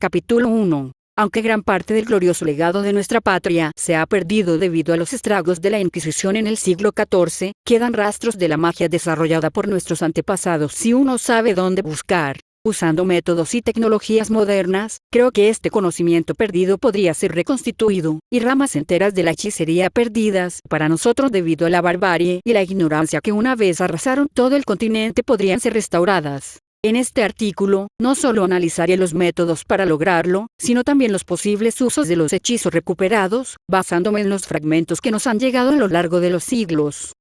Capítulo 1. Aunque gran parte del glorioso legado de nuestra patria se ha perdido debido a los estragos de la Inquisición en el siglo XIV, quedan rastros de la magia desarrollada por nuestros antepasados si uno sabe dónde buscar. Usando métodos y tecnologías modernas, creo que este conocimiento perdido podría ser reconstituido, y ramas enteras de la hechicería perdidas para nosotros debido a la barbarie y la ignorancia que una vez arrasaron todo el continente podrían ser restauradas. En este artículo, no solo analizaré los métodos para lograrlo, sino también los posibles usos de los hechizos recuperados, basándome en los fragmentos que nos han llegado a lo largo de los siglos.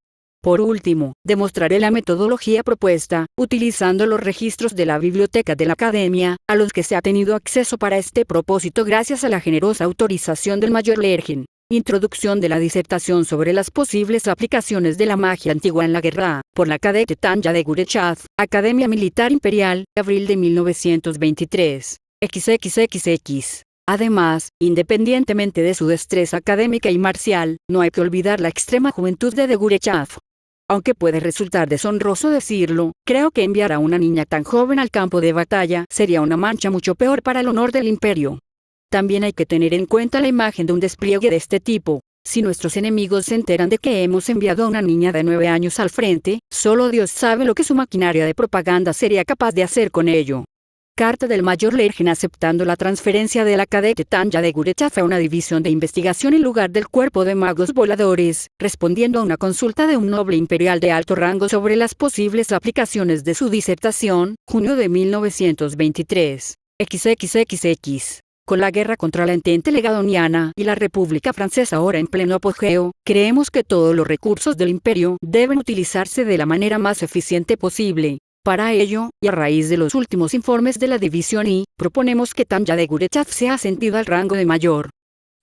Por último, demostraré la metodología propuesta, utilizando los registros de la biblioteca de la Academia, a los que se ha tenido acceso para este propósito gracias a la generosa autorización del Mayor Lergen. Introducción de la disertación sobre las posibles aplicaciones de la magia antigua en la guerra, por la cadete Tanya de Gurechad, Academia Militar Imperial, abril de 1923. XXXX. Además, independientemente de su destreza académica y marcial, no hay que olvidar la extrema juventud de Gurechad. Aunque puede resultar deshonroso decirlo, creo que enviar a una niña tan joven al campo de batalla sería una mancha mucho peor para el honor del imperio. También hay que tener en cuenta la imagen de un despliegue de este tipo. Si nuestros enemigos se enteran de que hemos enviado a una niña de 9 años al frente, solo Dios sabe lo que su maquinaria de propaganda sería capaz de hacer con ello. Carta del Mayor Lergen aceptando la transferencia de la cadete Tanya de Gurechad a una división de investigación en lugar del cuerpo de magos voladores, respondiendo a una consulta de un noble imperial de alto rango sobre las posibles aplicaciones de su disertación, junio de 1923. XXXX. Con la guerra contra la entente legadoniana y la República Francesa ahora en pleno apogeo, creemos que todos los recursos del imperio deben utilizarse de la manera más eficiente posible. Para ello, y a raíz de los últimos informes de la División I, proponemos que Tanya de Gurechad sea ascendido al rango de mayor.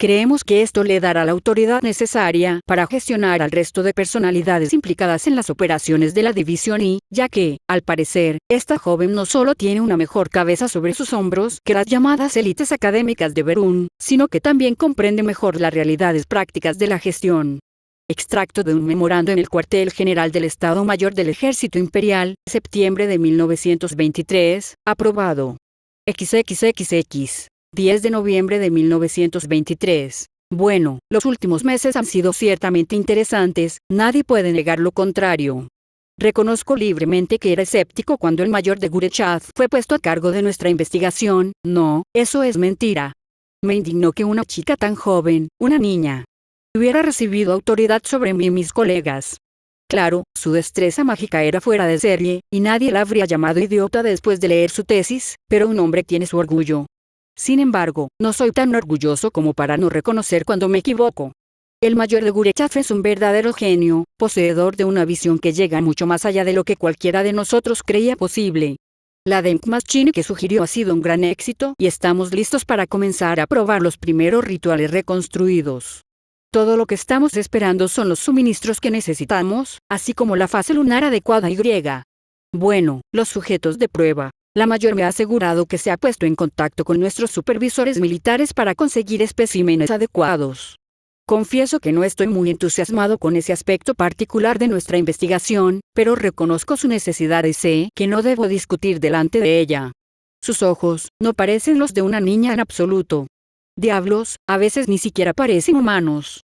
Creemos que esto le dará la autoridad necesaria para gestionar al resto de personalidades implicadas en las operaciones de la División I, ya que, al parecer, esta joven no solo tiene una mejor cabeza sobre sus hombros que las llamadas élites académicas de Berún, sino que también comprende mejor las realidades prácticas de la gestión. Extracto de un memorando en el cuartel general del Estado Mayor del Ejército Imperial, septiembre de 1923, aprobado. XXXX. 10 de noviembre de 1923. Bueno, los últimos meses han sido ciertamente interesantes, nadie puede negar lo contrario. Reconozco libremente que era escéptico cuando el Mayor de Gurechad fue puesto a cargo de nuestra investigación. No, eso es mentira. Me indignó que una chica tan joven, una niña, hubiera recibido autoridad sobre mí y mis colegas. Claro, su destreza mágica era fuera de serie, y nadie la habría llamado idiota después de leer su tesis, pero un hombre tiene su orgullo. Sin embargo, no soy tan orgulloso como para no reconocer cuando me equivoco. El Mayor de Gurechad es un verdadero genio, poseedor de una visión que llega mucho más allá de lo que cualquiera de nosotros creía posible. La Denk Machine que sugirió ha sido un gran éxito y estamos listos para comenzar a probar los primeros rituales reconstruidos. Todo lo que estamos esperando son los suministros que necesitamos, así como la fase lunar adecuada y griega. Bueno, los sujetos de prueba. La Mayor me ha asegurado que se ha puesto en contacto con nuestros supervisores militares para conseguir especímenes adecuados. Confieso que no estoy muy entusiasmado con ese aspecto particular de nuestra investigación, pero reconozco su necesidad y sé que no debo discutir delante de ella. Sus ojos no parecen los de una niña en absoluto. Diablos, a veces ni siquiera parecen humanos.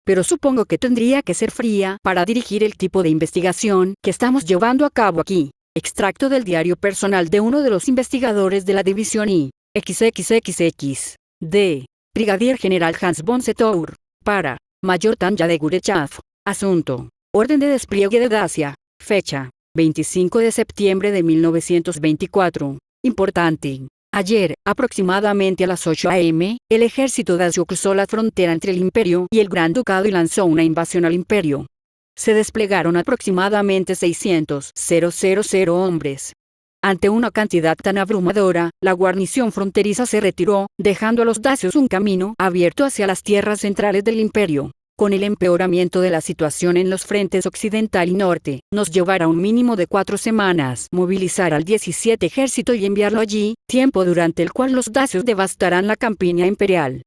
Pero supongo que tendría que ser fría para dirigir el tipo de investigación que estamos llevando a cabo aquí. Extracto del diario personal de uno de los investigadores de la División I. XXXX. D. Brigadier General Hans von Setour. Para. Mayor Tanya de Gurechad. Asunto. Orden de despliegue de Dacia. Fecha. 25 de septiembre de 1924. Importante. Ayer, aproximadamente a las 8 a.m., el ejército dacio cruzó la frontera entre el imperio y el Gran Ducado y lanzó una invasión al imperio. Se desplegaron aproximadamente 600,000 hombres. Ante una cantidad tan abrumadora, la guarnición fronteriza se retiró, dejando a los dacios un camino abierto hacia las tierras centrales del imperio. Con el empeoramiento de la situación en los frentes occidental y norte, nos llevará un mínimo de 4 semanas movilizar al 17 ejército y enviarlo allí, tiempo durante el cual los dacios devastarán la campiña imperial.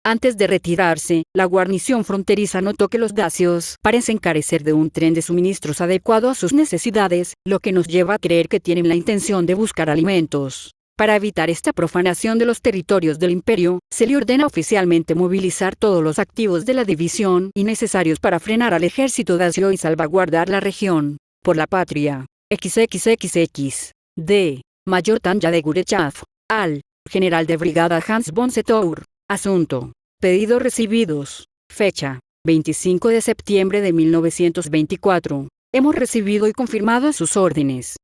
Antes de retirarse, la guarnición fronteriza notó que los dacios parecen carecer de un tren de suministros adecuado a sus necesidades, lo que nos lleva a creer que tienen la intención de buscar alimentos. Para evitar esta profanación de los territorios del imperio, se le ordena oficialmente movilizar todos los activos de la división y necesarios para frenar al ejército dacio y salvaguardar la región. Por la patria. XXXX. D. Mayor Tanja de Gurechav. Al. General de Brigada Hans von Setour. Asunto. Pedidos recibidos. Fecha. 25 de septiembre de 1924. Hemos recibido y confirmado sus órdenes.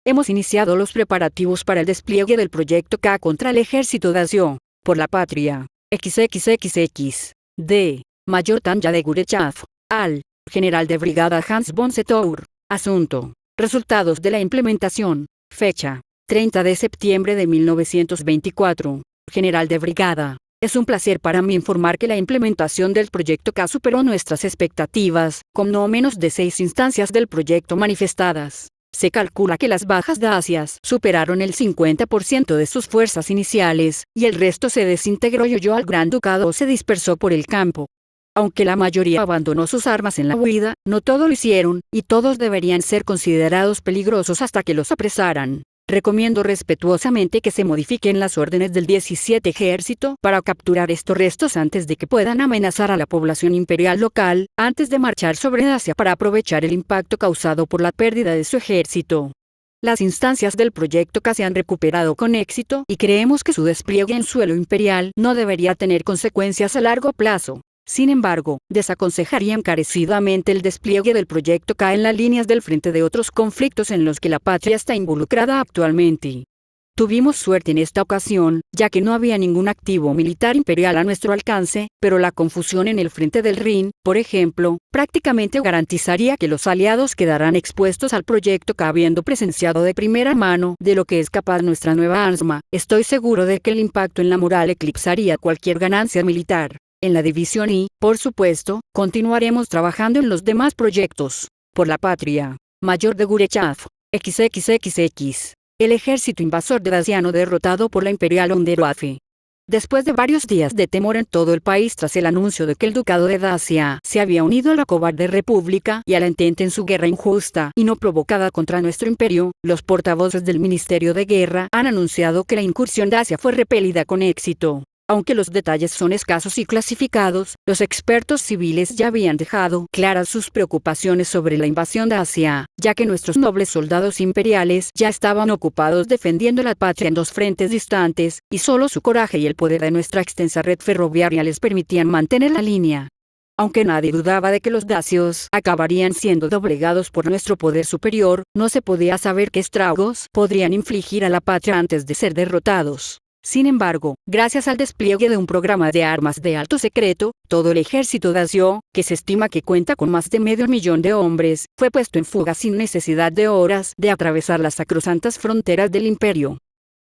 Hemos iniciado los preparativos para el despliegue del Proyecto K contra el ejército dacio. Por la patria. XXXX. D. Mayor Tanja de Gurechav. Al. General de Brigada Hans von Setour. Asunto. Resultados de la implementación. Fecha. 30 de septiembre de 1924. General de Brigada. Es un placer para mí informar que la implementación del Proyecto K superó nuestras expectativas, con no menos de 6 instancias del proyecto manifestadas. Se calcula que las bajas dacias superaron el 50% de sus fuerzas iniciales, y el resto se desintegró y huyó al Gran Ducado o se dispersó por el campo. Aunque la mayoría abandonó sus armas en la huida, no todos lo hicieron, y todos deberían ser considerados peligrosos hasta que los apresaran. Recomiendo respetuosamente que se modifiquen las órdenes del 17 Ejército para capturar estos restos antes de que puedan amenazar a la población imperial local, antes de marchar sobre Dacia para aprovechar el impacto causado por la pérdida de su ejército. Las instancias del proyecto K se han recuperado con éxito y creemos que su despliegue en suelo imperial no debería tener consecuencias a largo plazo. Sin embargo, desaconsejaría encarecidamente el despliegue del Proyecto K en las líneas del frente de otros conflictos en los que la patria está involucrada actualmente. Tuvimos suerte en esta ocasión, ya que no había ningún activo militar imperial a nuestro alcance, pero la confusión en el frente del Rin, por ejemplo, prácticamente garantizaría que los aliados quedarán expuestos al Proyecto K habiendo presenciado de primera mano de lo que es capaz nuestra nueva arma. Estoy seguro de que el impacto en la moral eclipsaría cualquier ganancia militar. En la División I, por supuesto, continuaremos trabajando en los demás proyectos. Por la patria. Mayor de Gurechav. XXXX. El ejército invasor de Daciano derrotado por la Imperial Onderwaffe. Después de varios días de temor en todo el país tras el anuncio de que el Ducado de Dacia se había unido a la cobarde República y a la Entente en su guerra injusta y no provocada contra nuestro imperio, los portavoces del Ministerio de Guerra han anunciado que la incursión dacia fue repelida con éxito. Aunque los detalles son escasos y clasificados, los expertos civiles ya habían dejado claras sus preocupaciones sobre la invasión de Asia, ya que nuestros nobles soldados imperiales ya estaban ocupados defendiendo la patria en 2 frentes distantes, y solo su coraje y el poder de nuestra extensa red ferroviaria les permitían mantener la línea. Aunque nadie dudaba de que los dacios acabarían siendo doblegados por nuestro poder superior, no se podía saber qué estragos podrían infligir a la patria antes de ser derrotados. Sin embargo, gracias al despliegue de un programa de armas de alto secreto, todo el ejército dacio, que se estima que cuenta con más de 500,000 de hombres, fue puesto en fuga sin necesidad de horas de atravesar las sacrosantas fronteras del imperio.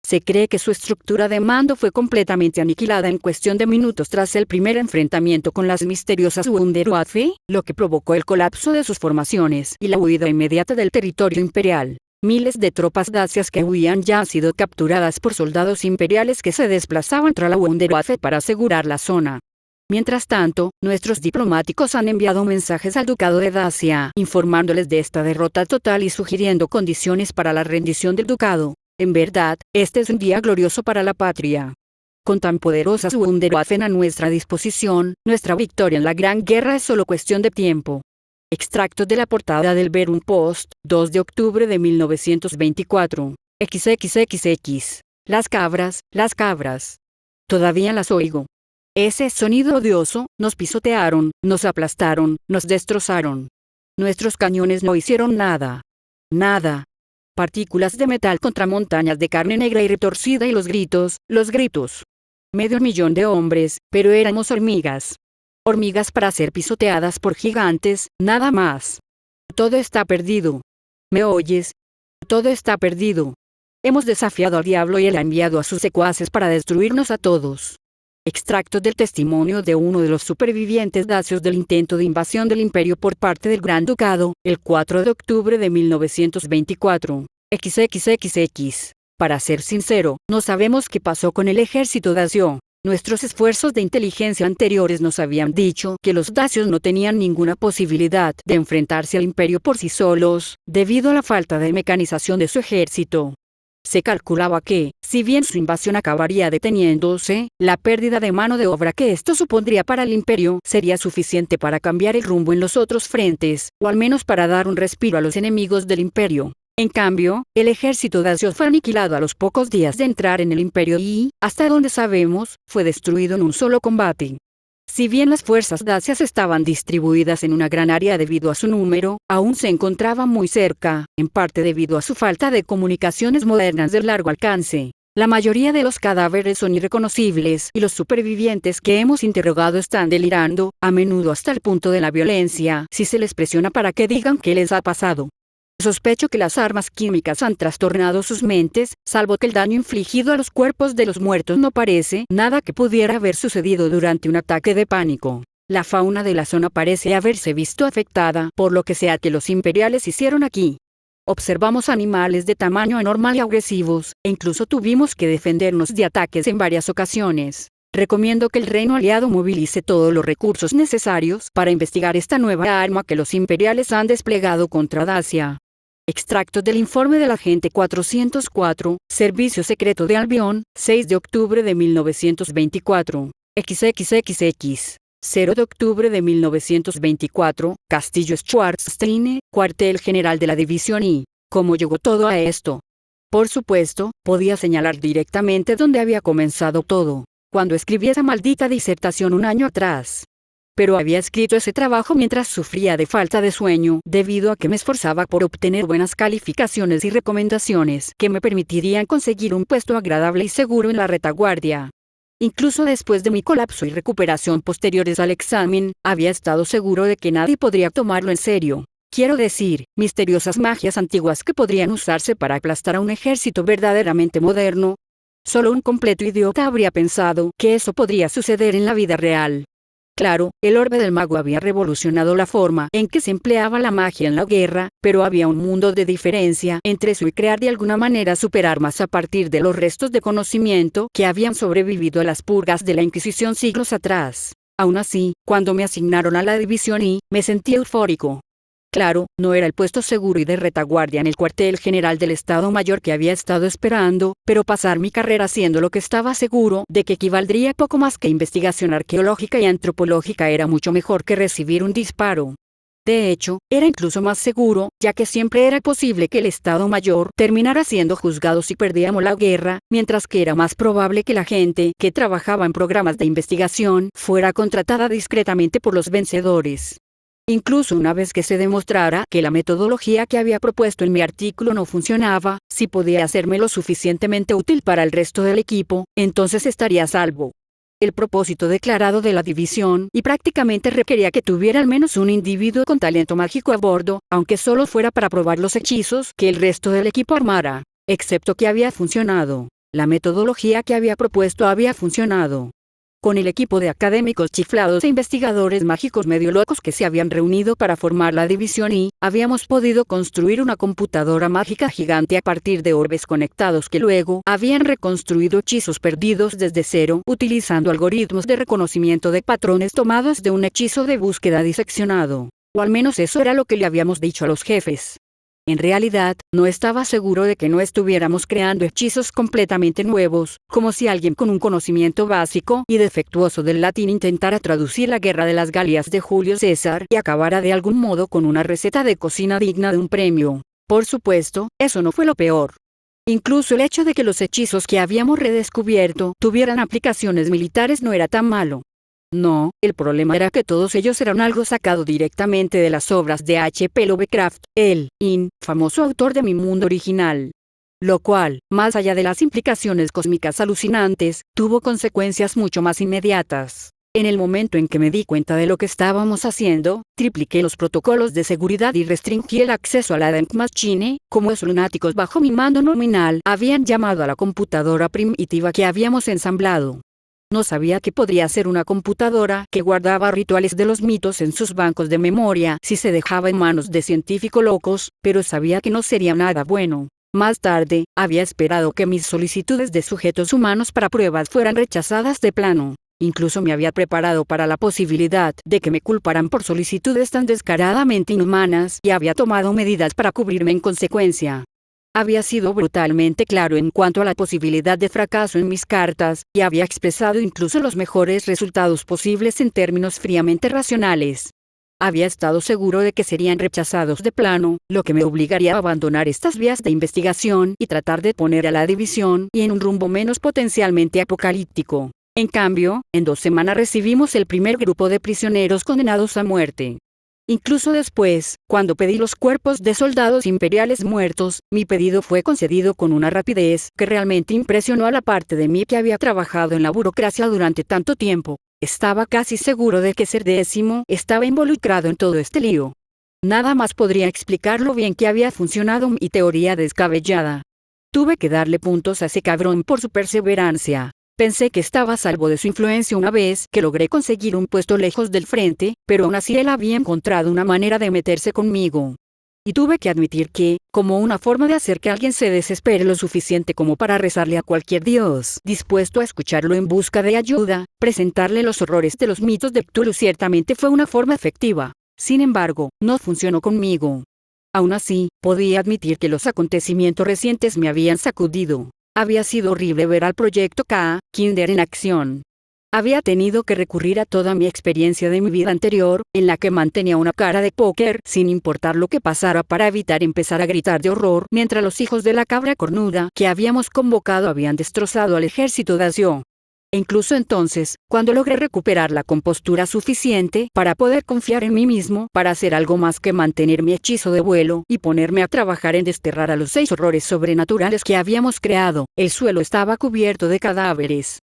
Se cree que su estructura de mando fue completamente aniquilada en cuestión de minutos tras el primer enfrentamiento con las misteriosas Wunderwaffe, lo que provocó el colapso de sus formaciones y la huida inmediata del territorio imperial. Miles de tropas dacias que huían ya han sido capturadas por soldados imperiales que se desplazaban tras la Wunderwaffe para asegurar la zona. Mientras tanto, nuestros diplomáticos han enviado mensajes al Ducado de Dacia, informándoles de esta derrota total y sugiriendo condiciones para la rendición del Ducado. En verdad, este es un día glorioso para la patria. Con tan poderosas Wunderwaffen a nuestra disposición, nuestra victoria en la Gran Guerra es solo cuestión de tiempo. Extracto de la portada del Verum Post, 2 de octubre de 1924. XXXX. Las cabras, las cabras. Todavía las oigo. Ese sonido odioso, nos pisotearon, nos aplastaron, nos destrozaron. Nuestros cañones no hicieron nada. Nada. Partículas de metal contra montañas de carne negra y retorcida y los gritos, los gritos. 500,000 de hombres, pero éramos hormigas. Hormigas para ser pisoteadas por gigantes, nada más. Todo está perdido. ¿Me oyes? Todo está perdido. Hemos desafiado al diablo y él ha enviado a sus secuaces para destruirnos a todos. Extracto del testimonio de uno de los supervivientes dacios del intento de invasión del imperio por parte del Gran Ducado, el 4 de octubre de 1924. XXXX. Para ser sincero, no sabemos qué pasó con el ejército dacio. Nuestros esfuerzos de inteligencia anteriores nos habían dicho que los dacios no tenían ninguna posibilidad de enfrentarse al imperio por sí solos, debido a la falta de mecanización de su ejército. Se calculaba que, si bien su invasión acabaría deteniéndose, la pérdida de mano de obra que esto supondría para el imperio sería suficiente para cambiar el rumbo en los otros frentes, o al menos para dar un respiro a los enemigos del imperio. En cambio, el ejército dacio fue aniquilado a los pocos días de entrar en el imperio y, hasta donde sabemos, fue destruido en un solo combate. Si bien las fuerzas dacias estaban distribuidas en una gran área debido a su número, aún se encontraban muy cerca, en parte debido a su falta de comunicaciones modernas de largo alcance. La mayoría de los cadáveres son irreconocibles y los supervivientes que hemos interrogado están delirando, a menudo hasta el punto de la violencia, si se les presiona para que digan qué les ha pasado. Sospecho que las armas químicas han trastornado sus mentes, salvo que el daño infligido a los cuerpos de los muertos no parece nada que pudiera haber sucedido durante un ataque de pánico. La fauna de la zona parece haberse visto afectada por lo que sea que los imperiales hicieron aquí. Observamos animales de tamaño anormal y agresivos, e incluso tuvimos que defendernos de ataques en varias ocasiones. Recomiendo que el reino aliado movilice todos los recursos necesarios para investigar esta nueva arma que los imperiales han desplegado contra Dacia. Extracto del informe del agente 404, Servicio Secreto de Albion, 6 de octubre de 1924. XXXX. 0 de octubre de 1924, Castillo Schwarzstein, cuartel general de la División I. ¿Cómo llegó todo a esto? Por supuesto, podía señalar directamente dónde había comenzado todo, cuando escribí esa maldita disertación un año atrás. Pero había escrito ese trabajo mientras sufría de falta de sueño, debido a que me esforzaba por obtener buenas calificaciones y recomendaciones que me permitirían conseguir un puesto agradable y seguro en la retaguardia. Incluso después de mi colapso y recuperación posteriores al examen, había estado seguro de que nadie podría tomarlo en serio. Quiero decir, misteriosas magias antiguas que podrían usarse para aplastar a un ejército verdaderamente moderno. Solo un completo idiota habría pensado que eso podría suceder en la vida real. Claro, el orbe del mago había revolucionado la forma en que se empleaba la magia en la guerra, pero había un mundo de diferencia entre eso y crear de alguna manera superarmas a partir de los restos de conocimiento que habían sobrevivido a las purgas de la Inquisición siglos atrás. Aún así, cuando me asignaron a la División I, me sentí eufórico. Claro, no era el puesto seguro y de retaguardia en el cuartel general del Estado Mayor que había estado esperando, pero pasar mi carrera haciendo lo que estaba seguro de que equivaldría poco más que investigación arqueológica y antropológica era mucho mejor que recibir un disparo. De hecho, era incluso más seguro, ya que siempre era posible que el Estado Mayor terminara siendo juzgado si perdíamos la guerra, mientras que era más probable que la gente que trabajaba en programas de investigación fuera contratada discretamente por los vencedores. Incluso una vez que se demostrara que la metodología que había propuesto en mi artículo no funcionaba, si podía hacerme lo suficientemente útil para el resto del equipo, entonces estaría a salvo. El propósito declarado de la división y prácticamente requería que tuviera al menos un individuo con talento mágico a bordo, aunque solo fuera para probar los hechizos que el resto del equipo armara. Excepto que había funcionado. La metodología que había propuesto había funcionado. Con el equipo de académicos chiflados e investigadores mágicos medio locos que se habían reunido para formar la División I, habíamos podido construir una computadora mágica gigante a partir de orbes conectados que luego habían reconstruido hechizos perdidos desde cero, utilizando algoritmos de reconocimiento de patrones tomados de un hechizo de búsqueda diseccionado. O al menos eso era lo que le habíamos dicho a los jefes. En realidad, no estaba seguro de que no estuviéramos creando hechizos completamente nuevos, como si alguien con un conocimiento básico y defectuoso del latín intentara traducir la Guerra de las Galias de Julio César y acabara de algún modo con una receta de cocina digna de un premio. Por supuesto, eso no fue lo peor. Incluso el hecho de que los hechizos que habíamos redescubierto tuvieran aplicaciones militares no era tan malo. No, el problema era que todos ellos eran algo sacado directamente de las obras de H.P. Lovecraft, el famoso autor de Mi Mundo Original. Lo cual, más allá de las implicaciones cósmicas alucinantes, tuvo consecuencias mucho más inmediatas. En el momento en que me di cuenta de lo que estábamos haciendo, tripliqué los protocolos de seguridad y restringí el acceso a la Denk Machine, como esos lunáticos bajo mi mando nominal habían llamado a la computadora primitiva que habíamos ensamblado. No sabía que podría ser una computadora que guardaba rituales de los mitos en sus bancos de memoria si se dejaba en manos de científicos locos, pero sabía que no sería nada bueno. Más tarde, había esperado que mis solicitudes de sujetos humanos para pruebas fueran rechazadas de plano. Incluso me había preparado para la posibilidad de que me culparan por solicitudes tan descaradamente inhumanas y había tomado medidas para cubrirme en consecuencia. Había sido brutalmente claro en cuanto a la posibilidad de fracaso en mis cartas, y había expresado incluso los mejores resultados posibles en términos fríamente racionales. Había estado seguro de que serían rechazados de plano, lo que me obligaría a abandonar estas vías de investigación y tratar de poner a la división y en un rumbo menos potencialmente apocalíptico. En cambio, en 2 semanas recibimos el primer grupo de prisioneros condenados a muerte. Incluso después, cuando pedí los cuerpos de soldados imperiales muertos, mi pedido fue concedido con una rapidez que realmente impresionó a la parte de mí que había trabajado en la burocracia durante tanto tiempo. Estaba casi seguro de que Ser Décimo estaba involucrado en todo este lío. Nada más podría explicar lo bien que había funcionado mi teoría descabellada. Tuve que darle puntos a ese cabrón por su perseverancia. Pensé que estaba a salvo de su influencia una vez que logré conseguir un puesto lejos del frente, pero aún así él había encontrado una manera de meterse conmigo. Y tuve que admitir que, como una forma de hacer que alguien se desespere lo suficiente como para rezarle a cualquier dios dispuesto a escucharlo en busca de ayuda, presentarle los horrores de los mitos de Cthulhu ciertamente fue una forma efectiva. Sin embargo, no funcionó conmigo. Aún así, podía admitir que los acontecimientos recientes me habían sacudido. Había sido horrible ver al Proyecto K, Kinder en acción. Había tenido que recurrir a toda mi experiencia de mi vida anterior, en la que mantenía una cara de póker sin importar lo que pasara para evitar empezar a gritar de horror mientras los hijos de la cabra cornuda que habíamos convocado habían destrozado al ejército de Asio. E incluso entonces, cuando logré recuperar la compostura suficiente para poder confiar en mí mismo para hacer algo más que mantener mi hechizo de vuelo y ponerme a trabajar en desterrar a los 6 horrores sobrenaturales que habíamos creado, el suelo estaba cubierto de cadáveres.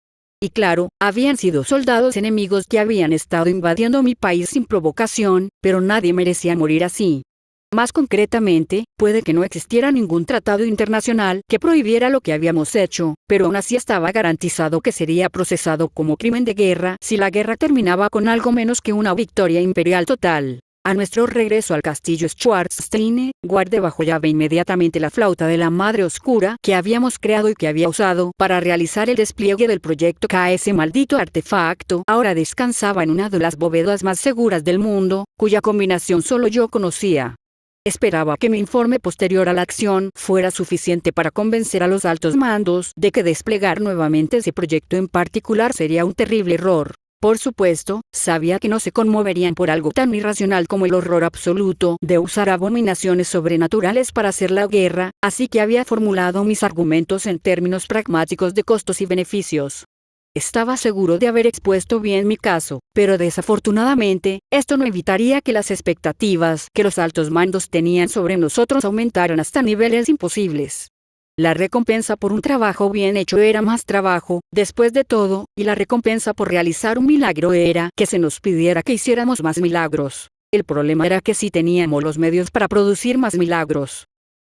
Y claro, habían sido soldados enemigos que habían estado invadiendo mi país sin provocación, pero nadie merecía morir así. Más concretamente, puede que no existiera ningún tratado internacional que prohibiera lo que habíamos hecho, pero aún así estaba garantizado que sería procesado como crimen de guerra si la guerra terminaba con algo menos que una victoria imperial total. A nuestro regreso al castillo Schwarzstein, guardé bajo llave inmediatamente la flauta de la Madre Oscura que habíamos creado y que había usado para realizar el despliegue del proyecto K. Ese maldito artefacto ahora descansaba en una de las bóvedas más seguras del mundo, cuya combinación solo yo conocía. Esperaba que mi informe posterior a la acción fuera suficiente para convencer a los altos mandos de que desplegar nuevamente ese proyecto en particular sería un terrible error. Por supuesto, sabía que no se conmoverían por algo tan irracional como el horror absoluto de usar abominaciones sobrenaturales para hacer la guerra, así que había formulado mis argumentos en términos pragmáticos de costos y beneficios. Estaba seguro de haber expuesto bien mi caso, pero desafortunadamente, esto no evitaría que las expectativas que los altos mandos tenían sobre nosotros aumentaran hasta niveles imposibles. La recompensa por un trabajo bien hecho era más trabajo, después de todo, y la recompensa por realizar un milagro era que se nos pidiera que hiciéramos más milagros. El problema era que sí teníamos los medios para producir más milagros.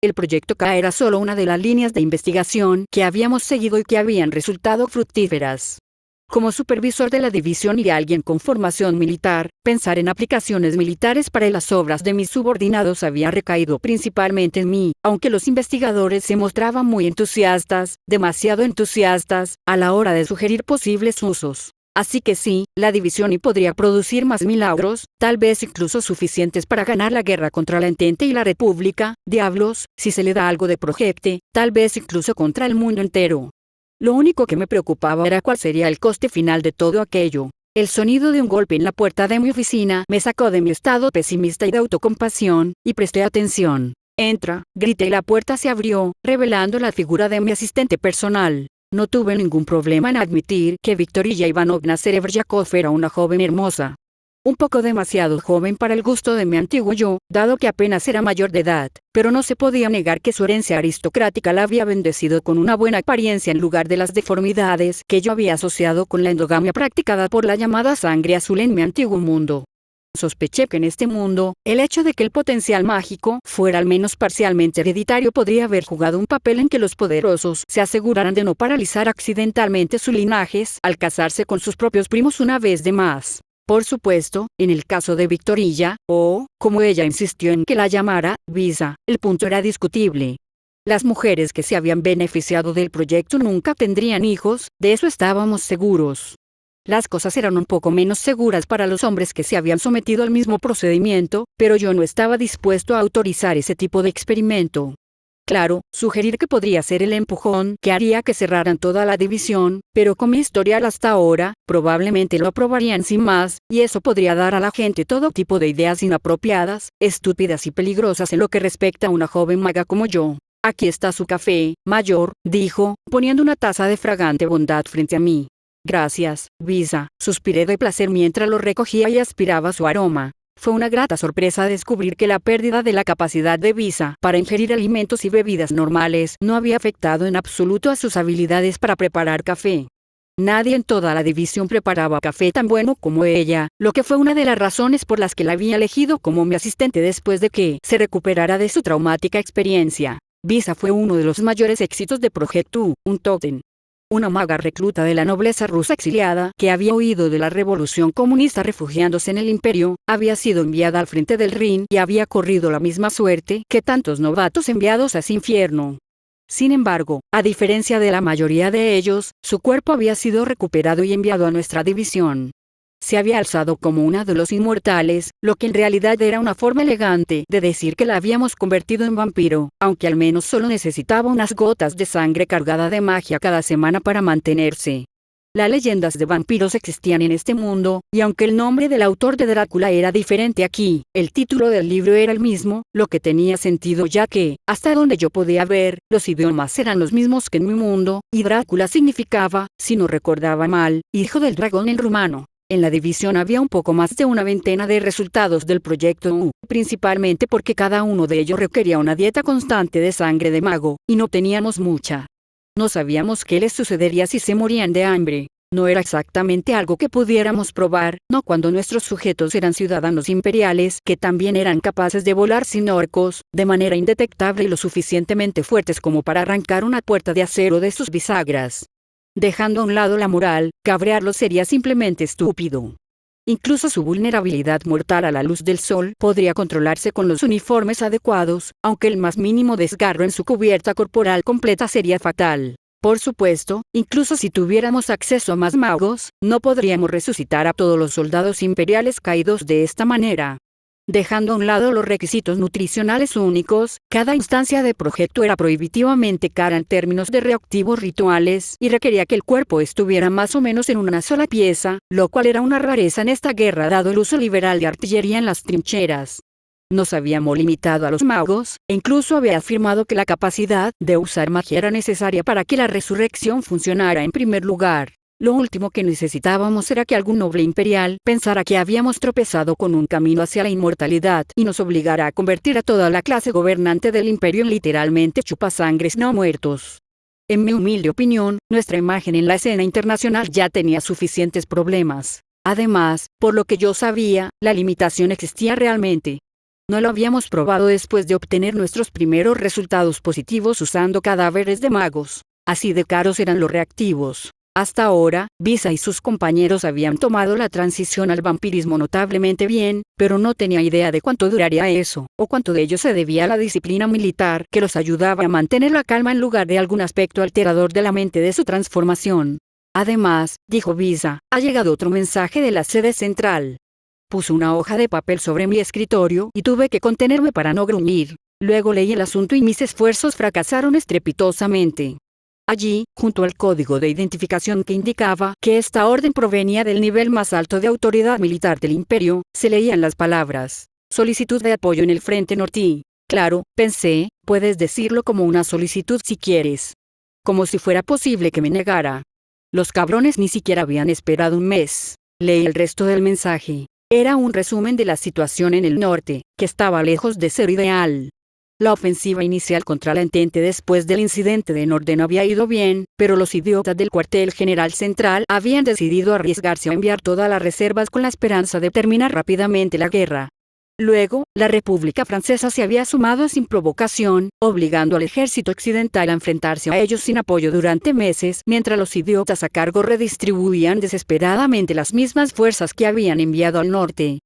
El proyecto K era solo una de las líneas de investigación que habíamos seguido y que habían resultado fructíferas. Como supervisor de la división y alguien con formación militar, pensar en aplicaciones militares para las obras de mis subordinados había recaído principalmente en mí, aunque los investigadores se mostraban muy entusiastas, demasiado entusiastas, a la hora de sugerir posibles usos. Así que sí, la división y podría producir más milagros, tal vez incluso suficientes para ganar la guerra contra la Entente y la República, diablos, si se le da algo de projecte, tal vez incluso contra el mundo entero. Lo único que me preocupaba era cuál sería el coste final de todo aquello. El sonido de un golpe en la puerta de mi oficina me sacó de mi estado pesimista y de autocompasión, y presté atención. «Entra», grité y la puerta se abrió, revelando la figura de mi asistente personal. No tuve ningún problema en admitir que Victoria Ivanovna Serebryakov era una joven hermosa. Un poco demasiado joven para el gusto de mi antiguo yo, dado que apenas era mayor de edad, pero no se podía negar que su herencia aristocrática la había bendecido con una buena apariencia en lugar de las deformidades que yo había asociado con la endogamia practicada por la llamada sangre azul en mi antiguo mundo. Sospeché que en este mundo, el hecho de que el potencial mágico fuera al menos parcialmente hereditario podría haber jugado un papel en que los poderosos se aseguraran de no paralizar accidentalmente sus linajes al casarse con sus propios primos una vez de más. Por supuesto, en el caso de Victoria, o, como ella insistió en que la llamara, Visa, el punto era discutible. Las mujeres que se habían beneficiado del proyecto nunca tendrían hijos, de eso estábamos seguros. Las cosas eran un poco menos seguras para los hombres que se habían sometido al mismo procedimiento, pero yo no estaba dispuesto a autorizar ese tipo de experimento. Claro, sugerir que podría ser el empujón que haría que cerraran toda la división, pero con mi historial hasta ahora, probablemente lo aprobarían sin más, y eso podría dar a la gente todo tipo de ideas inapropiadas, estúpidas y peligrosas en lo que respecta a una joven maga como yo. Aquí está su café, mayor, dijo, poniendo una taza de fragante bondad frente a mí. Gracias, Visa, suspiré de placer mientras lo recogía y aspiraba su aroma. Fue una grata sorpresa descubrir que la pérdida de la capacidad de Visa para ingerir alimentos y bebidas normales no había afectado en absoluto a sus habilidades para preparar café. Nadie en toda la división preparaba café tan bueno como ella, lo que fue una de las razones por las que la había elegido como mi asistente después de que se recuperara de su traumática experiencia. Visa fue uno de los mayores éxitos de Project U, un tótem. Una maga recluta de la nobleza rusa exiliada, que había huido de la revolución comunista refugiándose en el imperio, había sido enviada al frente del Rin y había corrido la misma suerte que tantos novatos enviados a ese infierno. Sin embargo, a diferencia de la mayoría de ellos, su cuerpo había sido recuperado y enviado a nuestra división. Se había alzado como una de los inmortales, lo que en realidad era una forma elegante de decir que la habíamos convertido en vampiro, aunque al menos solo necesitaba unas gotas de sangre cargada de magia cada semana para mantenerse. Las leyendas de vampiros existían en este mundo, y aunque el nombre del autor de Drácula era diferente aquí, el título del libro era el mismo, lo que tenía sentido ya que, hasta donde yo podía ver, los idiomas eran los mismos que en mi mundo, y Drácula significaba, si no recordaba mal, hijo del dragón en rumano. En la división había un poco más de una veintena de resultados del proyecto U, principalmente porque cada uno de ellos requería una dieta constante de sangre de mago, y no teníamos mucha. No sabíamos qué les sucedería si se morían de hambre. No era exactamente algo que pudiéramos probar, no cuando nuestros sujetos eran ciudadanos imperiales que también eran capaces de volar sin orcos, de manera indetectable y lo suficientemente fuertes como para arrancar una puerta de acero de sus bisagras. Dejando a un lado la moral, cabrearlo sería simplemente estúpido. Incluso su vulnerabilidad mortal a la luz del sol podría controlarse con los uniformes adecuados, aunque el más mínimo desgarro en su cubierta corporal completa sería fatal. Por supuesto, incluso si tuviéramos acceso a más magos, no podríamos resucitar a todos los soldados imperiales caídos de esta manera. Dejando a un lado los requisitos nutricionales únicos, cada instancia de proyecto era prohibitivamente cara en términos de reactivos rituales y requería que el cuerpo estuviera más o menos en una sola pieza, lo cual era una rareza en esta guerra dado el uso liberal de artillería en las trincheras. Nos habíamos limitado a los magos, e incluso había afirmado que la capacidad de usar magia era necesaria para que la resurrección funcionara en primer lugar. Lo último que necesitábamos era que algún noble imperial pensara que habíamos tropezado con un camino hacia la inmortalidad y nos obligara a convertir a toda la clase gobernante del imperio en literalmente chupasangres no muertos. En mi humilde opinión, nuestra imagen en la escena internacional ya tenía suficientes problemas. Además, por lo que yo sabía, la limitación existía realmente. No lo habíamos probado después de obtener nuestros primeros resultados positivos usando cadáveres de magos. Así de caros eran los reactivos. Hasta ahora, Visa y sus compañeros habían tomado la transición al vampirismo notablemente bien, pero no tenía idea de cuánto duraría eso, o cuánto de ello se debía a la disciplina militar que los ayudaba a mantener la calma en lugar de algún aspecto alterador de la mente de su transformación. Además, dijo Visa, ha llegado otro mensaje de la sede central. Puso una hoja de papel sobre mi escritorio y tuve que contenerme para no gruñir. Luego leí el asunto y mis esfuerzos fracasaron estrepitosamente. Allí, junto al código de identificación que indicaba que esta orden provenía del nivel más alto de autoridad militar del imperio, se leían las palabras: solicitud de apoyo en el frente norte. Claro, pensé, puedes decirlo como una solicitud si quieres. Como si fuera posible que me negara. Los cabrones ni siquiera habían esperado un mes. Leí el resto del mensaje. Era un resumen de la situación en el norte, que estaba lejos de ser ideal. La ofensiva inicial contra la Entente después del incidente de Norden había ido bien, pero los idiotas del cuartel general central habían decidido arriesgarse a enviar todas las reservas con la esperanza de terminar rápidamente la guerra. Luego, la República Francesa se había sumado sin provocación, obligando al ejército occidental a enfrentarse a ellos sin apoyo durante meses, mientras los idiotas a cargo redistribuían desesperadamente las mismas fuerzas que habían enviado al norte.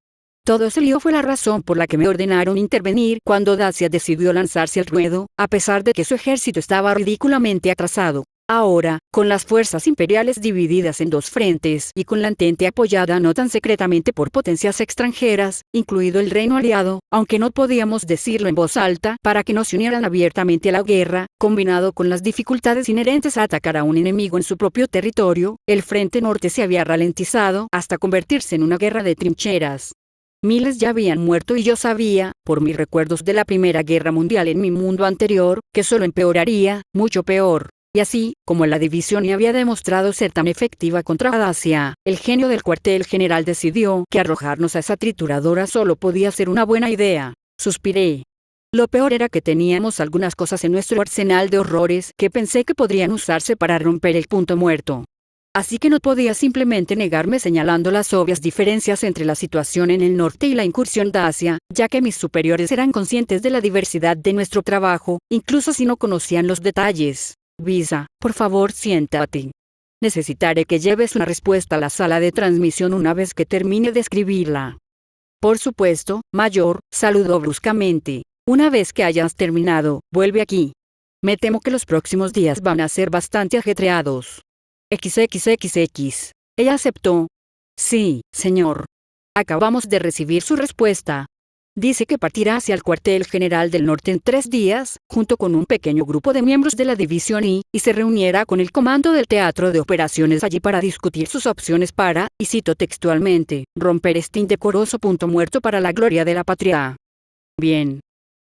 Todo ese lío fue la razón por la que me ordenaron intervenir cuando Dacia decidió lanzarse al ruedo, a pesar de que su ejército estaba ridículamente atrasado. Ahora, con las fuerzas imperiales divididas en dos frentes y con la Entente apoyada no tan secretamente por potencias extranjeras, incluido el Reino Aliado, aunque no podíamos decirlo en voz alta para que no se unieran abiertamente a la guerra, combinado con las dificultades inherentes a atacar a un enemigo en su propio territorio, el Frente Norte se había ralentizado hasta convertirse en una guerra de trincheras. Miles ya habían muerto y yo sabía, por mis recuerdos de la Primera Guerra Mundial en mi mundo anterior, que solo empeoraría, mucho peor. Y así, como la división había demostrado ser tan efectiva contra Dacia, el genio del cuartel general decidió que arrojarnos a esa trituradora solo podía ser una buena idea. Suspiré. Lo peor era que teníamos algunas cosas en nuestro arsenal de horrores que pensé que podrían usarse para romper el punto muerto. Así que no podía simplemente negarme señalando las obvias diferencias entre la situación en el norte y la incursión Dacia, ya que mis superiores eran conscientes de la diversidad de nuestro trabajo, incluso si no conocían los detalles. Visa, por favor siéntate. Necesitaré que lleves una respuesta a la sala de transmisión una vez que termine de escribirla. Por supuesto, mayor, saludó bruscamente. Una vez que hayas terminado, vuelve aquí. Me temo que los próximos días van a ser bastante ajetreados. XXXX. Ella aceptó. Sí, señor. Acabamos de recibir su respuesta. Dice que partirá hacia el cuartel general del norte en 3 días, junto con un pequeño grupo de miembros de la División I, y se reunirá con el comando del teatro de operaciones allí para discutir sus opciones para, y cito textualmente, romper este indecoroso punto muerto para la gloria de la patria. Bien.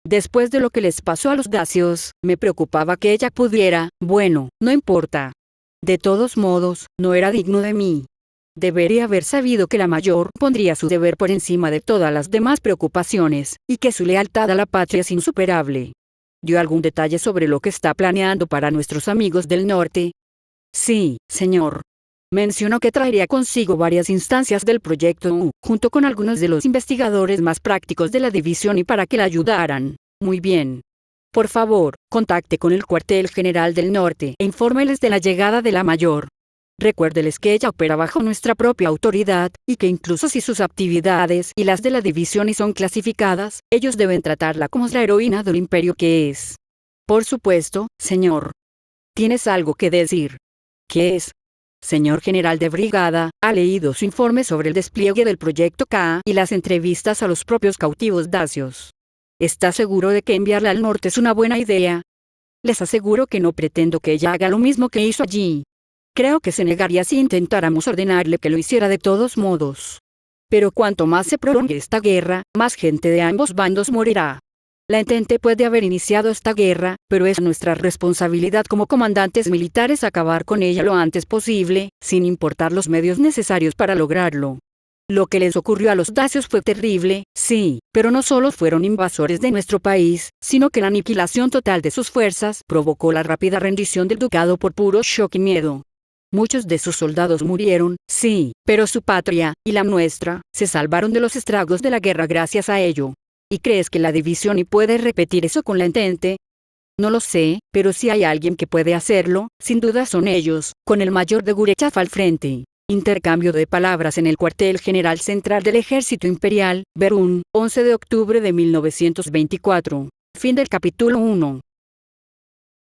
Después de lo que les pasó a los dacios, me preocupaba que ella pudiera, bueno, no importa. De todos modos, no era digno de mí. Debería haber sabido que la mayor pondría su deber por encima de todas las demás preocupaciones, y que su lealtad a la patria es insuperable. ¿Dio algún detalle sobre lo que está planeando para nuestros amigos del norte? Sí, señor. Mencionó que traería consigo varias instancias del proyecto U, junto con algunos de los investigadores más prácticos de la división y para que la ayudaran. Muy bien. Por favor, contacte con el cuartel general del norte e infórmeles de la llegada de la mayor. Recuérdeles que ella opera bajo nuestra propia autoridad, y que incluso si sus actividades y las de la división y son clasificadas, ellos deben tratarla como la heroína del imperio que es. Por supuesto, señor. ¿Tienes algo que decir? ¿Qué es? Señor general de brigada, ¿ha leído su informe sobre el despliegue del proyecto K y las entrevistas a los propios cautivos dacios? ¿Está seguro de que enviarla al norte es una buena idea? Les aseguro que no pretendo que ella haga lo mismo que hizo allí. Creo que se negaría si intentáramos ordenarle que lo hiciera de todos modos. Pero cuanto más se prolongue esta guerra, más gente de ambos bandos morirá. La Entente puede haber iniciado esta guerra, pero es nuestra responsabilidad como comandantes militares acabar con ella lo antes posible, sin importar los medios necesarios para lograrlo. Lo que les ocurrió a los dacios fue terrible, sí, pero no solo fueron invasores de nuestro país, sino que la aniquilación total de sus fuerzas provocó la rápida rendición del ducado por puro shock y miedo. Muchos de sus soldados murieron, sí, pero su patria, y la nuestra, se salvaron de los estragos de la guerra gracias a ello. ¿Y crees que la división y puede repetir eso con la Entente? No lo sé, pero si hay alguien que puede hacerlo, sin duda son ellos, con el mayor de Gurechaf al frente. Intercambio de palabras en el cuartel general central del Ejército Imperial, Berún, 11 de octubre de 1924. Fin del capítulo 1.